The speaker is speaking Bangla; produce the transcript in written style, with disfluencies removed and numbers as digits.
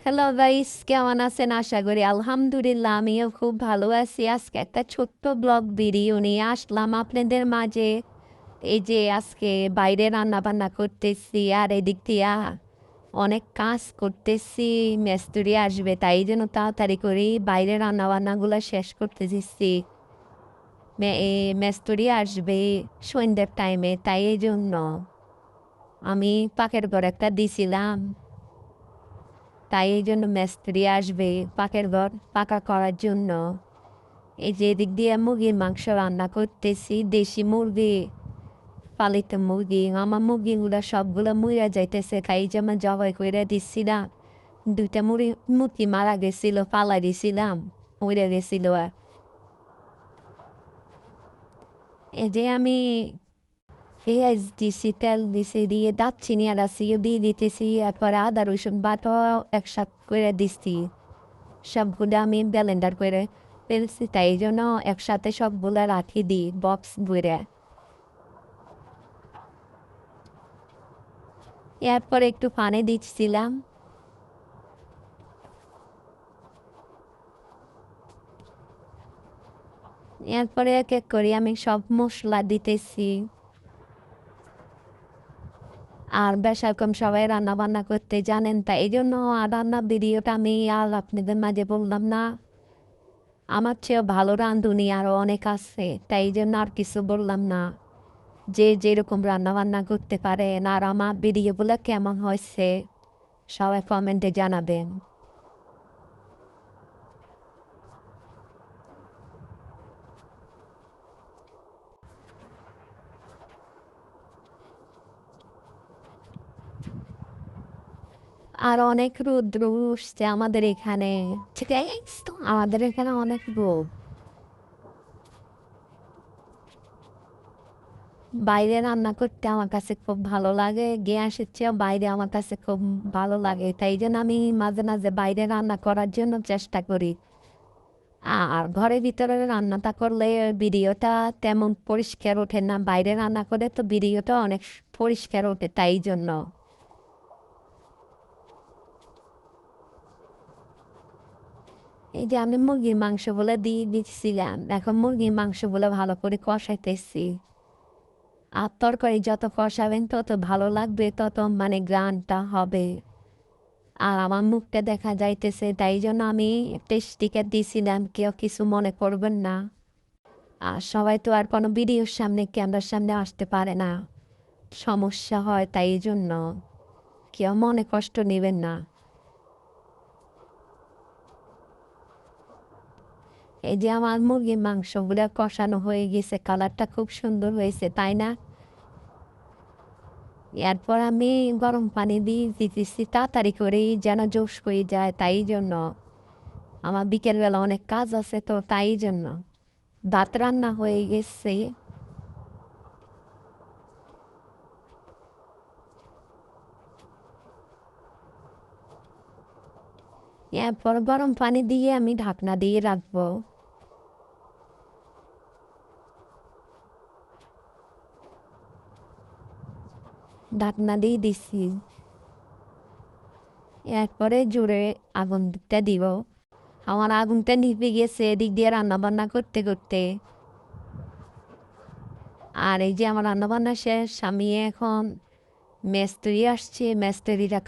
হ্যালো গাইস, কেমন আছেন? আশা করি আলহামদুলিল্লাহ আমিও খুব ভালো আছি। আজকে একটা ছোট্ট ব্লগ ভিডিও নিয়ে আসলাম আপনাদের মাঝে। এই যে আজকে বাইরে রান্না বান্না করতেছি আর এদিক দিয়া অনেক কাজ করতেছি। মিস্ত্রি আসবে, তাই জন্য তাড়াতাড়ি করে বাইরে রান্না বান্নাগুলো শেষ করতে দিচ্ছি। মিস্ত্রি আসবে সন্ধ্যের টাইমে, তাই এই জন্য আমি পাকের ঘর একটা দিছিলাম। তাই এই জন্য মিস্ত্রি আসবে পাকের ঘর পাকা করার জন্য। এই যে এদিক দিয়ে মুরগির মাংস রান্না করতেছি, দেশি মুরগি, পালিত মুরগি। আমার মুরগিগুলো সবগুলো মইরা যাইতেছে, তাই যেমন জবাই করে দিচ্ছিলাম। দুইটা মুরগি মারা গেছিল, পালা দিছিলাম, মরে গেছিল। আর এই যে আমি পেঁয়াজ দিছি, তেল দিছি, দিয়ে দারচিনি আর আসিও দিয়ে দিতেছি, এরপরে আদা রসুন বাটাও একসাথে করে দিচ্ছি। সবগুলো আমি ব্লেন্ডার করে ফেলছি, তাই জন্য একসাথে সবগুলো রাখি দিই বক্স ভরে। এরপরে একটু পানি দিচ্ছিলাম। এরপরে এক এক করে আমি সব মশলা দিতেছি। আর বেশ রকম সবাই রান্না বান্না করতে জানেন, তাই এই জন্য রান্নার ভিডিওটা আমি আর আপনাদের মাঝে বললাম না। আমার চেয়েও ভালো রাঁধুনি আরও অনেক আছে, তাই এই জন্য আর কিছু বললাম না। যে যেরকম রান্না বান্না করতে পারেন আর আমার ভিডিওগুলো কেমন হয়েছে সবাই কমেন্টে জানাবেন। আর অনেক রৌদ্র উঠছে আমাদের এখানে। ঠিক আছে তো, আমাদের এখানে অনেক রোদ। বাইরে রান্না করতে আমার কাছে খুব ভালো লাগে, গ্যাসের চেয়েও বাইরে আমার কাছে খুব ভালো লাগে, তাই জন্য আমি মাঝে মাঝে বাইরে রান্না করার জন্য চেষ্টা করি। আর ঘরের ভিতরে রান্নাটা করলে ভিডিওটা তেমন পরিষ্কার ওঠে না, বাইরে রান্না করে তো ভিডিওটা অনেক পরিষ্কার ওঠে, তাই জন্য। এই যে আমি মুরগির মাংসগুলো দিয়ে দিচ্ছিলাম, এখন মুরগির মাংসগুলো ভালো করে কষাইতেছি। আর তরকারি যত কষাবেন তত ভালো লাগবে, তত মানে গ্রানটা হবে। আর আমার মুখটা দেখা যাইতেছে, তাই জন্য আমি টেস্টিকে দিছিলাম, কেউ কিছু মনে করবেন না। আর সবাই তো আর কোনো ভিডিওর সামনে ক্যামেরার সামনে আসতে পারে না, সমস্যা হয়, তাই জন্য কেউ মনে কষ্ট নেবেন না। এই যে আমার মুরগির মাংসগুলো কষানো হয়ে গেছে, কালারটা খুব সুন্দর হয়েছে, তাই না? এরপর আমি গরম পানি দিয়ে দিতেছি তাড়াতাড়ি করেই যেন জোশ হয়ে যায়, তাই জন্য। আমার বিকেলবেলা অনেক কাজ আছে, তো তাই জন্য ভাত রান্না হয়ে গেছে। এরপর গরম পানি দিয়ে আমি ঢাকনা দিয়ে রাখবো। ঢাকনা দিয়ে দিছি। এরপরে জোরে আগুনটা দিব। আমার আগুনটা নিভে গেছে এদিক দিয়ে রান্না বান্না করতে করতে। আর এই যে আমার রান্না বান্না শেষ, আমি এখন মিস্ত্রি আসছে, মিস্ত্রিরা